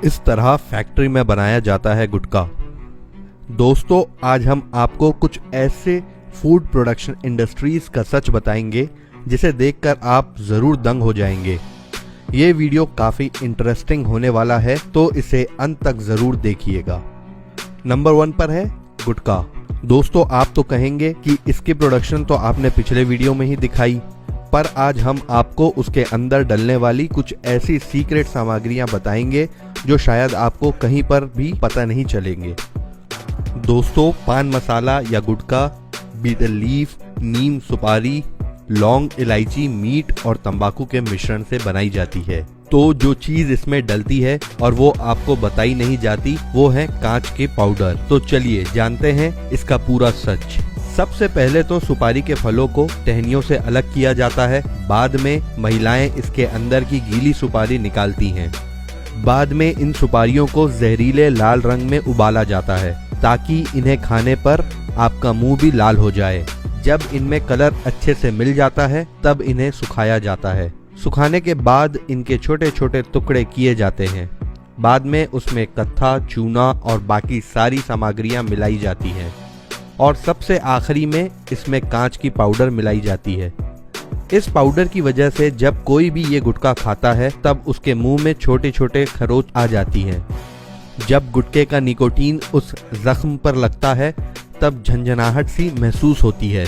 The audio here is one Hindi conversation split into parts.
इस तरह फैक्ट्री में बनाया जाता है गुटखा। दोस्तों, आज हम आपको कुछ ऐसे फूड प्रोडक्शन इंडस्ट्रीज का सच बताएंगे जिसे देखकर आप जरूर दंग हो जाएंगे। ये वीडियो काफ़ी इंटरेस्टिंग होने वाला है, तो इसे अंत तक ज़रूर देखिएगा। नंबर 1 पर है गुटखा। दोस्तों, आप तो कहेंगे कि इसकी प्रोडक्शन तो आपने पिछले वीडियो में ही दिखाई, पर आज हम आपको उसके अंदर डलने वाली कुछ ऐसी सीक्रेट सामग्रियां बताएंगे जो शायद आपको कहीं पर भी पता नहीं चलेंगे। दोस्तों, पान मसाला या गुटखा बीटल लीफ, नीम सुपारी, लौंग, इलायची, मीट और तंबाकू के मिश्रण से बनाई जाती है। तो जो चीज इसमें डलती है और वो आपको बताई नहीं जाती, वो है कांच के पाउडर। तो चलिए जानते हैं इसका पूरा सच। सबसे पहले तो सुपारी के फलों को टहनियों से अलग किया जाता है। बाद में महिलाएं इसके अंदर की गीली सुपारी निकालती हैं। बाद में इन सुपारियों को जहरीले लाल रंग में उबाला जाता है ताकि इन्हें खाने पर आपका मुंह भी लाल हो जाए। जब इनमें कलर अच्छे से मिल जाता है तब इन्हें सुखाया जाता है। सुखाने के बाद इनके छोटे छोटे टुकड़े किए जाते हैं। बाद में उसमें कत्था, चूना और बाकी सारी सामग्रियां मिलाई जाती हैं और सबसे आखिरी में इसमें कांच की पाउडर मिलाई जाती है। इस पाउडर की वजह से जब कोई भी ये गुटखा खाता है तब उसके मुंह में छोटे छोटे खरोंच आ जाती हैं। जब गुटखे का निकोटीन उस जख्म पर लगता है तब झंझनाहट सी महसूस होती है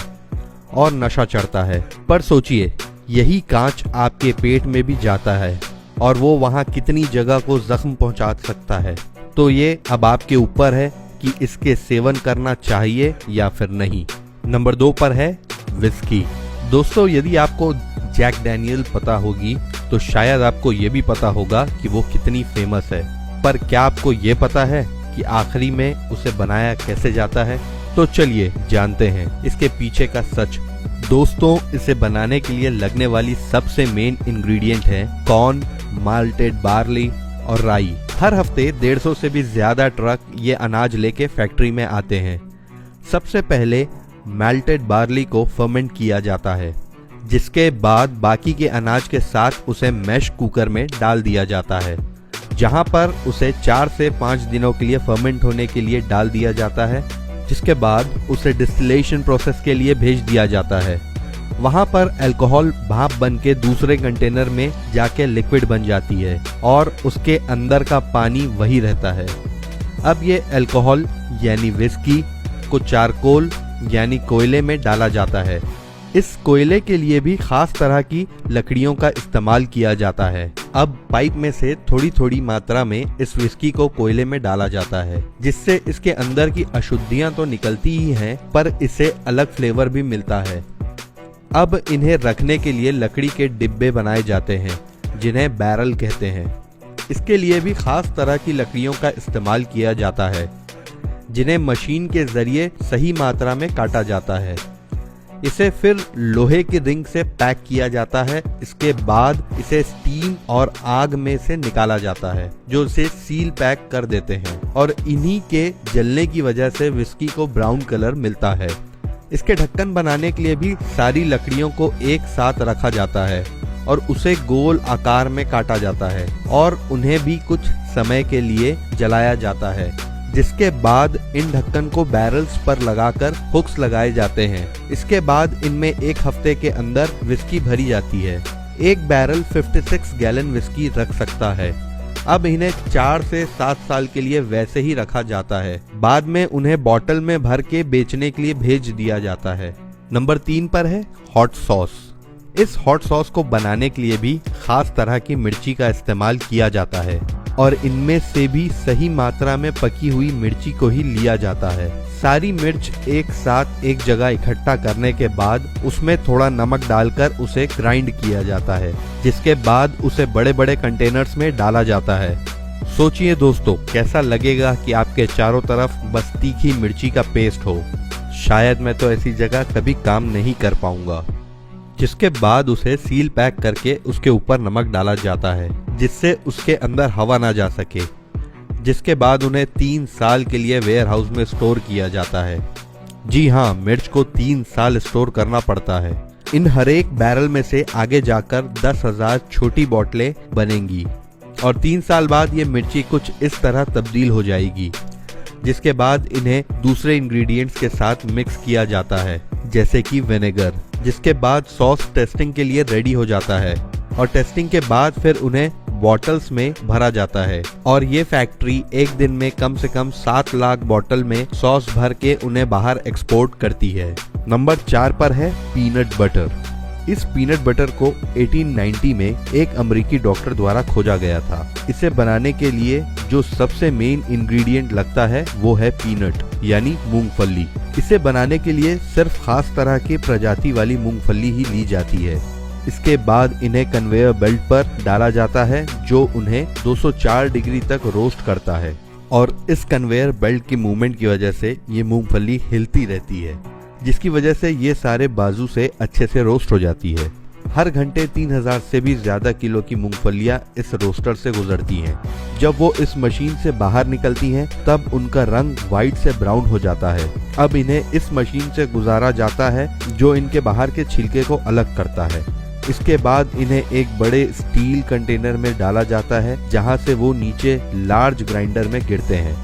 और नशा चढ़ता है। पर सोचिए, यही कांच आपके पेट में भी जाता है और वो वहाँ कितनी जगह को जख्म पहुंचा सकता है। तो ये अब आपके ऊपर है कि इसके सेवन करना चाहिए या फिर नहीं। नंबर 2 पर है विस्की। दोस्तों, यदि आपको जैक डैनियल पता होगी तो शायद आपको ये भी पता होगा कि वो कितनी फेमस है। पर क्या आपको ये पता है कि आखिरी में उसे बनाया कैसे जाता है? तो चलिए जानते हैं इसके पीछे का सच। दोस्तों, इसे बनाने के लिए लगने वाली सबसे मेन इंग्रेडिएंट है कॉर्न, माल्टेड बार्ली और राई। हर हफ्ते 150 से भी ज्यादा ट्रक ये अनाज लेके फैक्ट्री में आते हैं। सबसे पहले मेल्टेड बार्ली को फर्मेंट किया जाता है, जिसके बाद बाकी के अनाज के साथ उसे मैश कुकर में डाल दिया जाता है, जहां पर उसे 4 से 5 दिनों के लिए फर्मेंट होने के लिए डाल दिया जाता है। जिसके बाद उसे डिस्टिलेशन प्रोसेस के लिए भेज दिया जाता है। वहां पर अल्कोहल भाप बन के दूसरे कंटेनर में जाके लिक्विड बन जाती है और उसके अंदर का पानी वही रहता है। अब ये अल्कोहल यानी विस्की को चारकोल यानी कोयले में डाला जाता है। इस कोयले के लिए भी खास तरह की लकड़ियों का इस्तेमाल किया जाता है। अब पाइप में से थोड़ी थोड़ी मात्रा में इस विस्की को कोयले में डाला जाता है, जिससे इसके अंदर की अशुद्धियां तो निकलती ही हैं, पर इसे अलग फ्लेवर भी मिलता है। अब इन्हें रखने के लिए लकड़ी के डिब्बे बनाए जाते हैं, जिन्हें बैरल कहते हैं। इसके लिए भी खास तरह की लकड़ियों का इस्तेमाल किया जाता है, जिन्हें मशीन के जरिए सही मात्रा में काटा जाता है। इसे फिर लोहे की रिंग से पैक किया जाता है। इसके बाद इसे स्टीम और आग में से निकाला जाता है, जो इसे सील पैक कर देते हैं और इन्हीं के जलने की वजह से विस्की को ब्राउन कलर मिलता है। इसके ढक्कन बनाने के लिए भी सारी लकड़ियों को एक साथ रखा जाता है और उसे गोल आकार में काटा जाता है और उन्हें भी कुछ समय के लिए जलाया जाता है। जिसके बाद इन ढक्कन को बैरल्स पर लगाकर हुक्स लगाए जाते हैं। इसके बाद इनमें 1 हफ्ते के अंदर विस्की भरी जाती है। एक बैरल 56 गैलन विस्की रख सकता है। अब इन्हें 4 से 7 साल के लिए वैसे ही रखा जाता है। बाद में उन्हें बॉटल में भर के बेचने के लिए भेज दिया जाता है। नंबर 3 पर है हॉट सॉस। इस हॉट सॉस को बनाने के लिए भी खास तरह की मिर्ची का इस्तेमाल किया जाता है और इनमें से भी सही मात्रा में पकी हुई मिर्ची को ही लिया जाता है। सारी मिर्च एक साथ एक जगह इकट्ठा करने के बाद उसमें थोड़ा नमक डालकर उसे ग्राइंड किया जाता है, जिसके बाद उसे बड़े बड़े कंटेनर्स में डाला जाता है। सोचिए दोस्तों, कैसा लगेगा कि आपके चारों तरफ बस तीखी मिर्ची का पेस्ट हो। शायद मैं तो ऐसी जगह कभी काम नहीं कर पाऊंगा। जिसके बाद उसे सील पैक करके उसके ऊपर नमक डाला जाता है, जिससे उसके अंदर हवा ना जा सके। जिसके बाद उन्हें 3 साल के लिए वेयर हाउस में स्टोर किया जाता है। जी हाँ, मिर्च को 3 साल स्टोर करना पड़ता है। इन हर एक बैरल में से आगे जाकर 10,000 छोटी बोतलें बनेंगी। और 3 साल बाद ये मिर्ची कुछ इस तरह तब्दील हो जाएगी, जिसके बाद इन्हें दूसरे इंग्रेडिएंट्स के साथ मिक्स किया जाता है, जैसे कि विनेगर, जिसके बाद सॉस टेस्टिंग के लिए रेडी हो जाता है और टेस्टिंग के बाद फिर उन्हें बॉटल्स में भरा जाता है और ये फैक्ट्री एक दिन में कम से कम 7 लाख बॉटल में सॉस भर के उन्हें बाहर एक्सपोर्ट करती है। नंबर 4 पर है पीनट बटर। इस पीनट बटर को 1890 में एक अमेरिकी डॉक्टर द्वारा खोजा गया था। इसे बनाने के लिए जो सबसे मेन इंग्रेडिएंट लगता है वो है पीनट यानी मूंगफली। इसे बनाने के लिए सिर्फ खास तरह की प्रजाति वाली मूंगफली ही ली जाती है। इसके बाद इन्हें कन्वेयर बेल्ट पर डाला जाता है जो उन्हें 204 डिग्री तक रोस्ट करता है और इस कन्वेयर बेल्ट की मूवमेंट की वजह से ये मूंगफली हिलती रहती है, जिसकी वजह से ये सारे बाजू से अच्छे से रोस्ट हो जाती है। हर घंटे 3000 से भी ज्यादा किलो की मूंगफलियां इस रोस्टर से गुजरती हैं। जब वो इस मशीन से बाहर निकलती हैं तब उनका रंग व्हाइट से ब्राउन हो जाता है। अब इन्हें इस मशीन से गुजारा जाता है जो इनके बाहर के छिलके को अलग करता है। इसके बाद इन्हें एक बड़े स्टील कंटेनर में डाला जाता है जहां से वो नीचे लार्ज ग्राइंडर में गिरते हैं,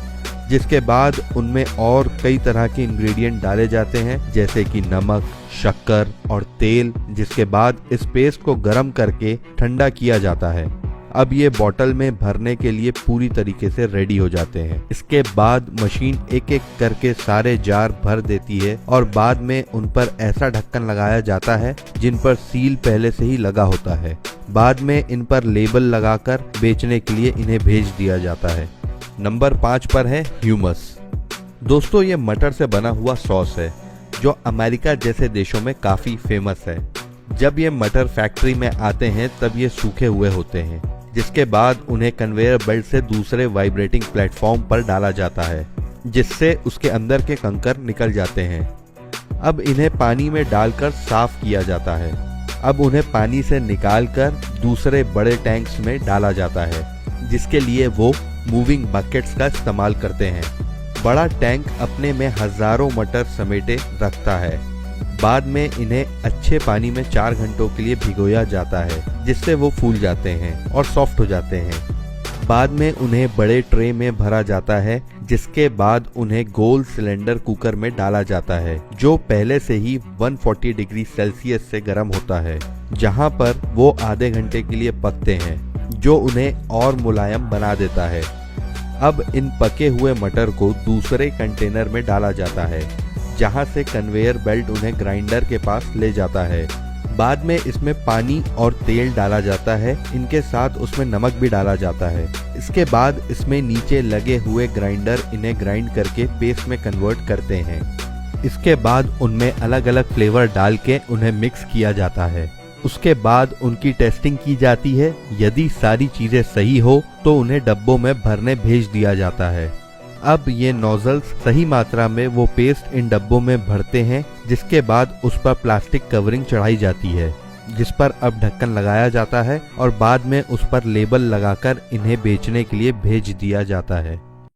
जिसके बाद उनमें और कई तरह के इंग्रेडिएंट डाले जाते हैं जैसे कि नमक, शक्कर और तेल, जिसके बाद इस पेस्ट को गर्म करके ठंडा किया जाता है। अब ये बोतल में भरने के लिए पूरी तरीके से रेडी हो जाते हैं। इसके बाद मशीन एक एक करके सारे जार भर देती है और बाद में उन पर ऐसा ढक्कन लगाया जाता है जिन पर सील पहले से ही लगा होता है। बाद में इन पर लेबल लगाकर बेचने के लिए इन्हें भेज दिया जाता है। नंबर 5 पर है ह्यूमस। दोस्तों, ये मटर से बना हुआ सॉस है जो अमेरिका जैसे देशों में काफी फेमस है। जब ये मटर फैक्ट्री में आते हैं तब ये सूखे हुए होते हैं, जिसके बाद उन्हें कन्वेयर बेल्ट से दूसरे वाइब्रेटिंग प्लेटफॉर्म पर डाला जाता है, जिससे उसके अंदर के कंकर निकल जाते हैं। अब इन्हें पानी में डालकर साफ किया जाता है। अब उन्हें पानी से निकालकर दूसरे बड़े टैंक्स में डाला जाता है, जिसके लिए वो मूविंग बकेट्स का इस्तेमाल करते हैं। बड़ा टैंक अपने में हजारों मटर समेटे रखता है। बाद में इन्हें अच्छे पानी में 4 घंटों के लिए भिगोया जाता है, जिससे वो फूल जाते हैं और सॉफ्ट हो जाते हैं। बाद में उन्हें बड़े ट्रे में भरा जाता है, जिसके बाद उन्हें गोल सिलेंडर कुकर में डाला जाता है जो पहले से ही 140 डिग्री सेल्सियस से गर्म होता है, जहां पर वो आधे घंटे के लिए पकते हैं, जो उन्हें और मुलायम बना देता है। अब इन पके हुए मटर को दूसरे कंटेनर में डाला जाता है, जहां से कन्वेयर बेल्ट उन्हें ग्राइंडर के पास ले जाता है। बाद में इसमें पानी और तेल डाला जाता है, इनके साथ उसमें नमक भी डाला जाता है। इसके बाद इसमें नीचे लगे हुए ग्राइंडर इन्हें ग्राइंड करके पेस्ट में कन्वर्ट करते हैं। इसके बाद उनमें अलग अलग फ्लेवर डाल के उन्हें मिक्स किया जाता है। उसके बाद उनकी टेस्टिंग की जाती है। यदि सारी चीजें सही हो तो उन्हें डब्बों में भरने भेज दिया जाता है। अब ये नोजल्स सही मात्रा में वो पेस्ट इन डब्बों में भरते हैं, जिसके बाद उस पर प्लास्टिक कवरिंग चढ़ाई जाती है, जिस पर अब ढक्कन लगाया जाता है और बाद में उस पर लेबल लगाकर इन्हें बेचने के लिए भेज दिया जाता है।